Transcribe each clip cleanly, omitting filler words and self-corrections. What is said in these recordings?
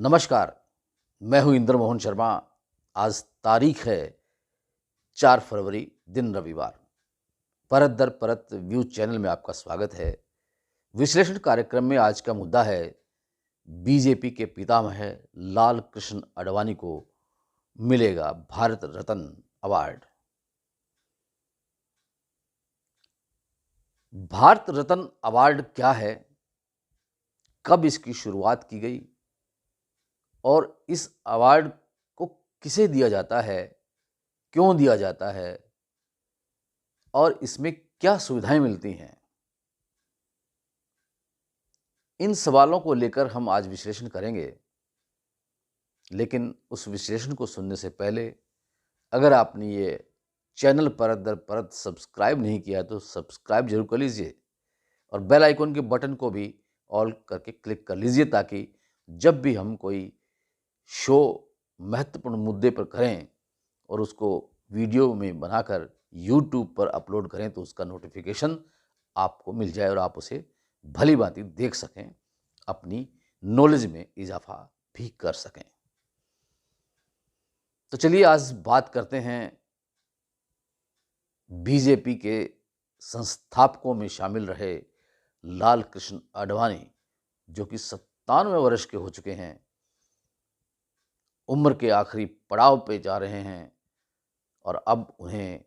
नमस्कार, मैं हूं इंद्र मोहन शर्मा। आज तारीख है 4 फरवरी, दिन रविवार। परत दर परत व्यू चैनल में आपका स्वागत है। विश्लेषण कार्यक्रम में आज का मुद्दा है बीजेपी के पितामह लाल कृष्ण आडवाणी को मिलेगा भारत रत्न अवार्ड। भारत रत्न अवार्ड क्या है, कब इसकी शुरुआत की गई और इस अवार्ड को किसे दिया जाता है, क्यों दिया जाता है और इसमें क्या सुविधाएं मिलती हैं, इन सवालों को लेकर हम आज विश्लेषण करेंगे। लेकिन उस विश्लेषण को सुनने से पहले अगर आपने ये चैनल परत दर परत सब्सक्राइब नहीं किया तो सब्सक्राइब जरूर कर लीजिए और बेल आइकन के बटन को भी ऑल करके क्लिक कर लीजिए, ताकि जब भी हम कोई शो महत्वपूर्ण मुद्दे पर करें और उसको वीडियो में बनाकर YouTube पर अपलोड करें तो उसका नोटिफिकेशन आपको मिल जाए और आप उसे भली भांति देख सकें, अपनी नॉलेज में इजाफा भी कर सकें। तो चलिए आज बात करते हैं बीजेपी के संस्थापकों में शामिल रहे लाल कृष्ण आडवाणी, जो कि 97 वर्ष के हो चुके हैं, उम्र के आखिरी पड़ाव पे जा रहे हैं और अब उन्हें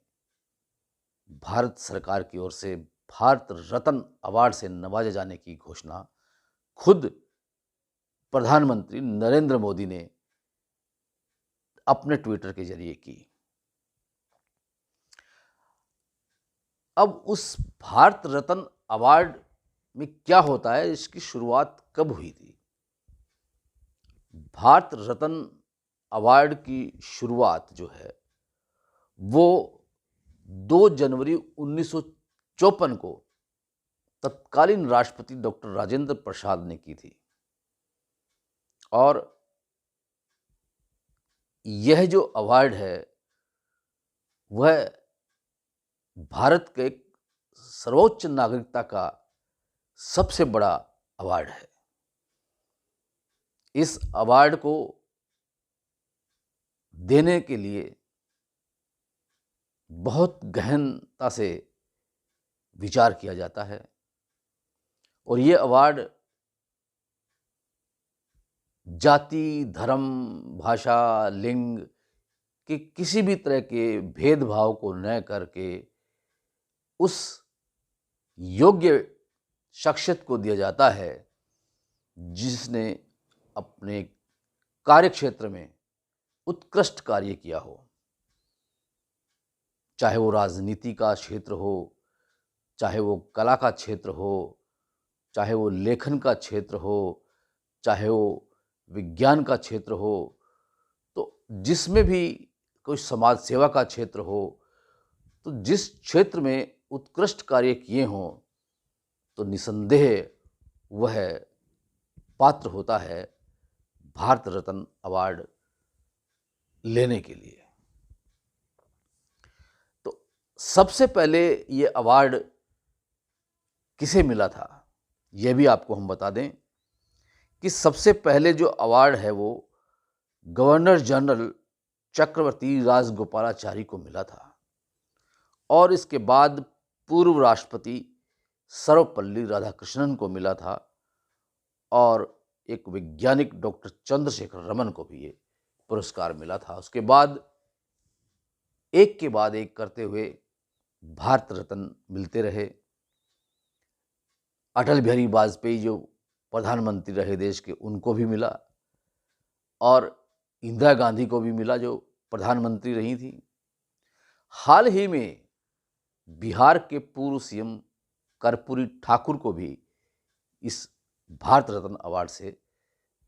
भारत सरकार की ओर से भारत रत्न अवार्ड से नवाजे जाने की घोषणा खुद प्रधानमंत्री नरेंद्र मोदी ने अपने ट्विटर के जरिए की। अब उस भारत रत्न अवार्ड में क्या होता है, इसकी शुरुआत कब हुई थी? भारत रत्न अवार्ड की शुरुआत जो है वो 2 जनवरी 1954 को तत्कालीन राष्ट्रपति डॉक्टर राजेंद्र प्रसाद ने की थी। और यह जो अवार्ड है वह भारत के सर्वोच्च नागरिकता का सबसे बड़ा अवार्ड है। इस अवार्ड को देने के लिए बहुत गहनता से विचार किया जाता है और ये अवार्ड जाति, धर्म, भाषा, लिंग के किसी भी तरह के भेदभाव को न करके उस योग्य शख्सियत को दिया जाता है जिसने अपने कार्यक्षेत्र में उत्कृष्ट कार्य किया हो, चाहे वो राजनीति का क्षेत्र हो, चाहे वो कला का क्षेत्र हो, चाहे वो लेखन का क्षेत्र हो, चाहे वो विज्ञान का क्षेत्र हो। तो जिसमें भी कोई समाज सेवा का क्षेत्र हो, तो जिस क्षेत्र में उत्कृष्ट कार्य किए हों तो निसंदेह वह पात्र होता है भारत रत्न अवार्ड लेने के लिए। तो सबसे पहले ये अवार्ड किसे मिला था, यह भी आपको हम बता दें कि सबसे पहले जो अवार्ड है वो गवर्नर जनरल चक्रवर्ती राजगोपालाचारी को मिला था और इसके बाद पूर्व राष्ट्रपति सर्वपल्ली राधाकृष्णन को मिला था और एक वैज्ञानिक डॉक्टर चंद्रशेखर रमन को भी ये पुरस्कार मिला था। उसके बाद एक के बाद एक करते हुए भारत रत्न मिलते रहे। अटल बिहारी वाजपेयी जो प्रधानमंत्री रहे देश के, उनको भी मिला और इंदिरा गांधी को भी मिला जो प्रधानमंत्री रही थी। हाल ही में बिहार के पूर्व सीएम कर्पूरी ठाकुर को भी इस भारत रत्न अवार्ड से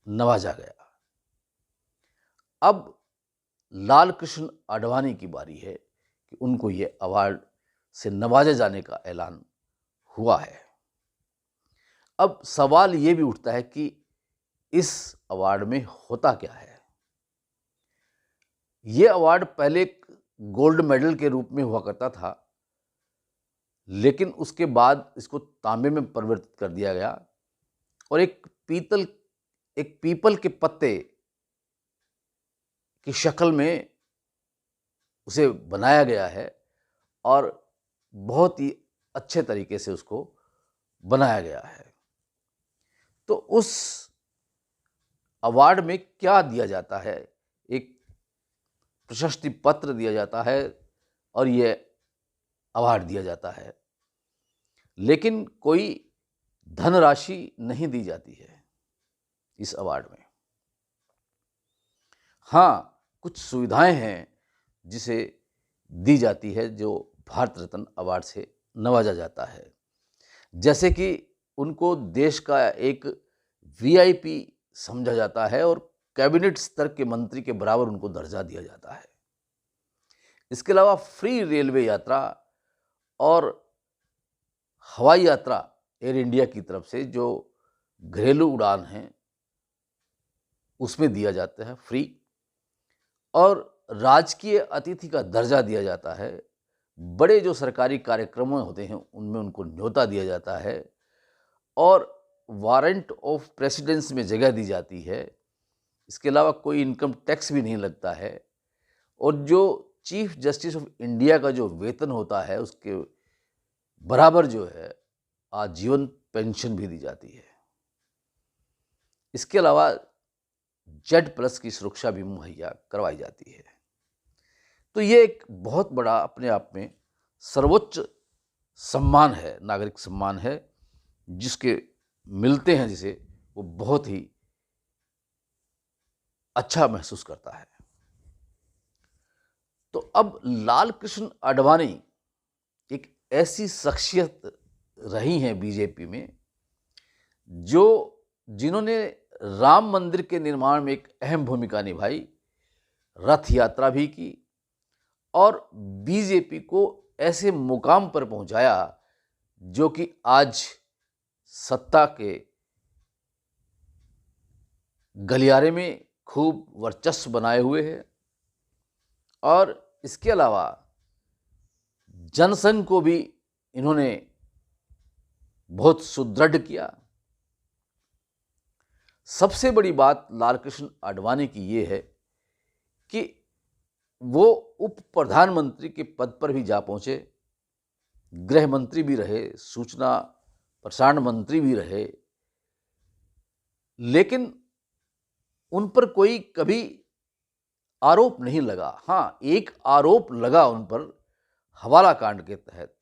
नवाजा गया। अब लाल कृष्ण आडवाणी की बारी है कि उनको ये अवार्ड से नवाजे जाने का ऐलान हुआ है। अब सवाल ये भी उठता है कि इस अवार्ड में होता क्या है। ये अवार्ड पहले एक गोल्ड मेडल के रूप में हुआ करता था, लेकिन उसके बाद इसको तांबे में परिवर्तित कर दिया गया और एक पीतल एक पीपल के पत्ते की शक्ल में उसे बनाया गया है और बहुत ही अच्छे तरीके से उसको बनाया गया है। तो उस अवार्ड में क्या दिया जाता है? एक प्रशस्ति पत्र दिया जाता है और ये अवार्ड दिया जाता है, लेकिन कोई धनराशि नहीं दी जाती है इस अवार्ड में। हाँ, कुछ सुविधाएं हैं जिसे दी जाती है, जो भारत रत्न अवार्ड से नवाजा जाता है। जैसे कि उनको देश का एक वीआईपी समझा जाता है और कैबिनेट स्तर के मंत्री के बराबर उनको दर्जा दिया जाता है। इसके अलावा फ्री रेलवे यात्रा और हवाई यात्रा एयर इंडिया की तरफ से जो घरेलू उड़ान हैं उसमें दिया जाता है फ्री, और राजकीय अतिथि का दर्जा दिया जाता है। बड़े जो सरकारी कार्यक्रम होते हैं उनमें उनको न्योता दिया जाता है और वारंट ऑफ प्रेसिडेंस में जगह दी जाती है। इसके अलावा कोई इनकम टैक्स भी नहीं लगता है और जो चीफ जस्टिस ऑफ इंडिया का जो वेतन होता है उसके बराबर जो है आजीवन पेंशन भी दी जाती है। इसके अलावा Z+ की सुरक्षा भी मुहैया करवाई जाती है। तो ये एक बहुत बड़ा अपने आप में सर्वोच्च सम्मान है, नागरिक सम्मान है, जिसके मिलते हैं जिसे वो बहुत ही अच्छा महसूस करता है। तो अब लाल कृष्ण आडवाणी एक ऐसी शख्सियत रही हैं बीजेपी में जिन्होंने राम मंदिर के निर्माण में एक अहम भूमिका निभाई, रथ यात्रा भी की और बीजेपी को ऐसे मुकाम पर पहुंचाया जो कि आज सत्ता के गलियारे में खूब वर्चस्व बनाए हुए है। और इसके अलावा जनसंघ को भी इन्होंने बहुत सुदृढ़ किया। सबसे बड़ी बात लाल कृष्ण आडवाणी की ये है कि वो उप प्रधानमंत्री के पद पर भी जा पहुंचे, गृह मंत्री भी रहे, सूचना प्रसारण मंत्री भी रहे, लेकिन उन पर कोई कभी आरोप नहीं लगा। हाँ, एक आरोप लगा उन पर हवाला कांड के तहत।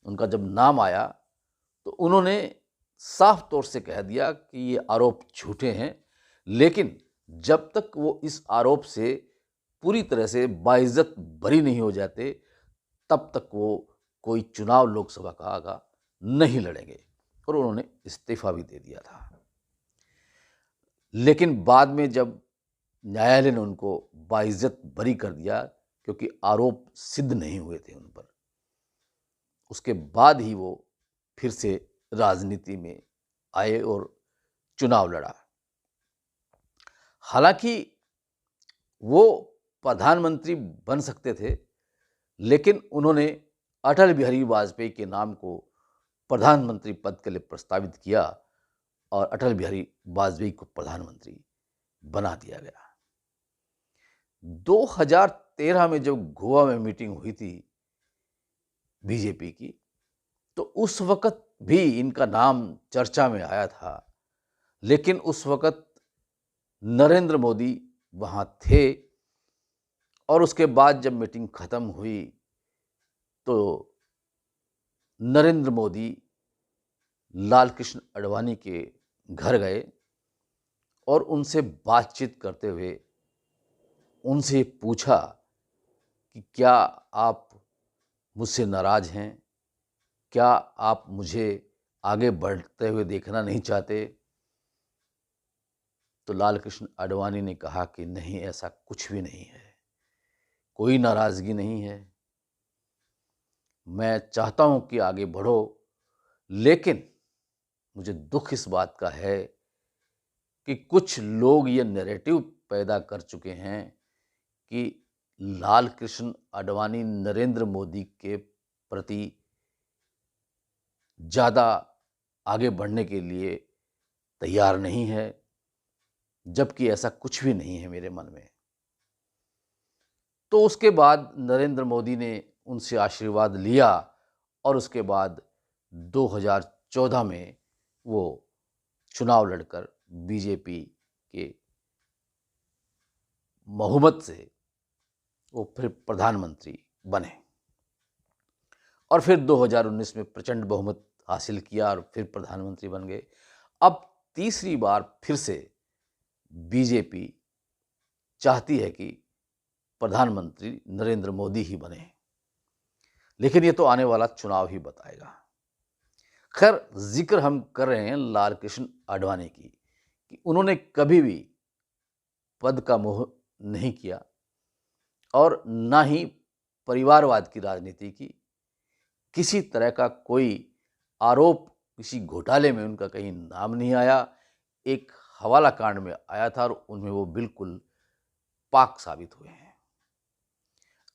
उनका जब नाम आया तो उन्होंने साफ तौर से कह दिया कि ये आरोप झूठे हैं, लेकिन जब तक वो इस आरोप से पूरी तरह से बाइज्जत बरी नहीं हो जाते तब तक वो कोई चुनाव लोकसभा का नहीं लड़ेंगे, और उन्होंने इस्तीफा भी दे दिया था। लेकिन बाद में जब न्यायालय ने उनको बाइज्जत बरी कर दिया क्योंकि आरोप सिद्ध नहीं हुए थे उन पर, उसके बाद ही वो फिर से राजनीति में आए और चुनाव लड़ा। हालांकि वो प्रधानमंत्री बन सकते थे, लेकिन उन्होंने अटल बिहारी वाजपेयी के नाम को प्रधानमंत्री पद के लिए प्रस्तावित किया और अटल बिहारी वाजपेयी को प्रधानमंत्री बना दिया गया। 2013 में जब गोवा में मीटिंग हुई थी बीजेपी की, तो उस वक्त भी इनका नाम चर्चा में आया था, लेकिन उस वक्त नरेंद्र मोदी वहाँ थे और उसके बाद जब मीटिंग खत्म हुई तो नरेंद्र मोदी लाल कृष्ण आडवाणी के घर गए और उनसे बातचीत करते हुए उनसे पूछा कि क्या आप मुझसे नाराज़ हैं, क्या आप मुझे आगे बढ़ते हुए देखना नहीं चाहते। तो लाल कृष्ण आडवाणी ने कहा कि नहीं, ऐसा कुछ भी नहीं है, कोई नाराज़गी नहीं है, मैं चाहता हूं कि आगे बढ़ो, लेकिन मुझे दुख इस बात का है कि कुछ लोग ये नैरेटिव पैदा कर चुके हैं कि लाल कृष्ण आडवाणी नरेंद्र मोदी के प्रति ज़्यादा आगे बढ़ने के लिए तैयार नहीं है जबकि ऐसा कुछ भी नहीं है मेरे मन में। तो उसके बाद नरेंद्र मोदी ने उनसे आशीर्वाद लिया और उसके बाद 2014 में वो चुनाव लड़कर बीजेपी के बहुमत से वो फिर प्रधानमंत्री बने और फिर 2019 में प्रचंड बहुमत हासिल किया और फिर प्रधानमंत्री बन गए। अब तीसरी बार फिर से बीजेपी चाहती है कि प्रधानमंत्री नरेंद्र मोदी ही बने, लेकिन ये तो आने वाला चुनाव ही बताएगा। खैर, जिक्र हम कर रहे हैं लाल कृष्ण आडवाणी की कि उन्होंने कभी भी पद का मोह नहीं किया और ना ही परिवारवाद की राजनीति की। किसी तरह का कोई आरोप, किसी घोटाले में उनका कहीं नाम नहीं आया। एक हवाला कांड में आया था और उनमें वो बिल्कुल पाक साबित हुए हैं।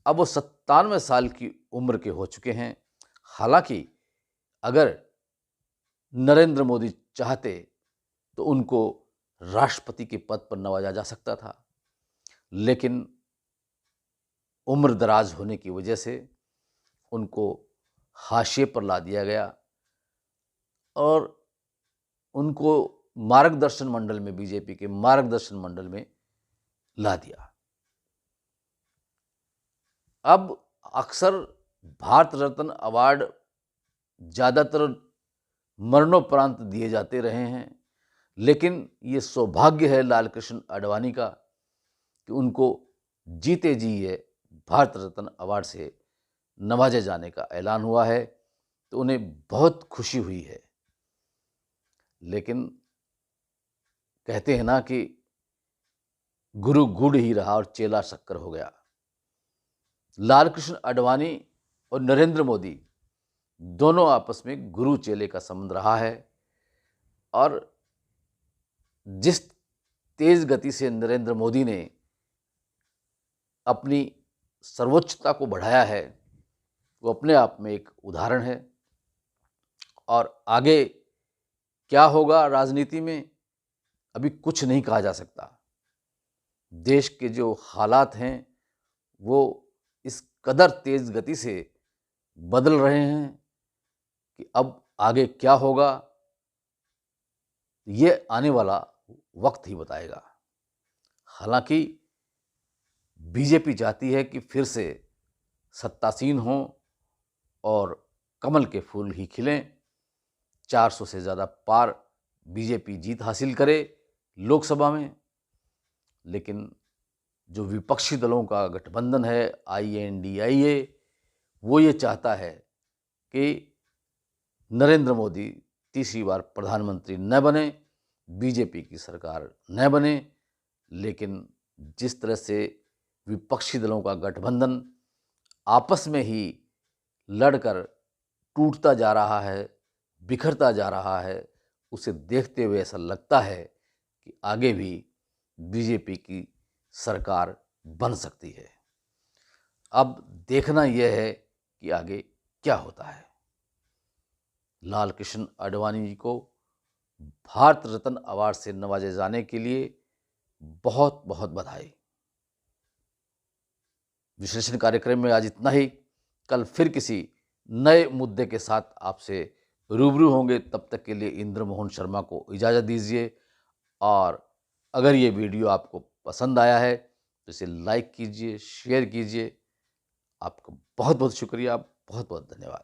अब वो 97 साल की उम्र के हो चुके हैं। हालांकि अगर नरेंद्र मोदी चाहते तो उनको राष्ट्रपति के पद पर नवाजा जा सकता था, लेकिन उम्र दराज होने की वजह से उनको हाशिए पर ला दिया गया और उनको मार्गदर्शन मंडल में, बीजेपी के मार्गदर्शन मंडल में ला दिया। अब अक्सर भारत रत्न अवार्ड ज़्यादातर मरणोपरांत दिए जाते रहे हैं, लेकिन ये सौभाग्य है लाल कृष्ण आडवाणी का कि उनको जीते जी ये भारत रत्न अवार्ड से नवाजे जाने का ऐलान हुआ है, तो उन्हें बहुत खुशी हुई है। लेकिन कहते हैं ना कि गुरु गुड़ ही रहा और चेला शक्कर हो गया। लाल कृष्ण आडवाणी और नरेंद्र मोदी दोनों आपस में गुरु चेले का संबंध रहा है और जिस तेज गति से नरेंद्र मोदी ने अपनी सर्वोच्चता को बढ़ाया है वो अपने आप में एक उदाहरण है। और आगे क्या होगा राजनीति में अभी कुछ नहीं कहा जा सकता। देश के जो हालात हैं वो इस कदर तेज गति से बदल रहे हैं कि अब आगे क्या होगा ये आने वाला वक्त ही बताएगा। हालांकि बीजेपी चाहती है कि फिर से सत्तासीन हो और कमल के फूल ही खिलें, 400 से ज़्यादा पार बीजेपी जीत हासिल करे लोकसभा में। लेकिन जो विपक्षी दलों का गठबंधन है INDIA, वो ये चाहता है कि नरेंद्र मोदी तीसरी बार प्रधानमंत्री न बने, बीजेपी की सरकार न बने। लेकिन जिस तरह से विपक्षी दलों का गठबंधन आपस में ही लड़कर टूटता जा रहा है, बिखरता जा रहा है, उसे देखते हुए ऐसा लगता है कि आगे भी बीजेपी की सरकार बन सकती है। अब देखना यह है कि आगे क्या होता है। लाल कृष्ण आडवाणी जी को भारत रत्न अवार्ड से नवाजे जाने के लिए बहुत बहुत बधाई। विश्लेषण कार्यक्रम में आज इतना ही। कल फिर किसी नए मुद्दे के साथ आपसे रूबरू होंगे। तब तक के लिए इंद्र मोहन शर्मा को इजाज़त दीजिए और अगर ये वीडियो आपको पसंद आया है तो इसे लाइक कीजिए, शेयर कीजिए। आपका बहुत बहुत शुक्रिया, बहुत बहुत धन्यवाद।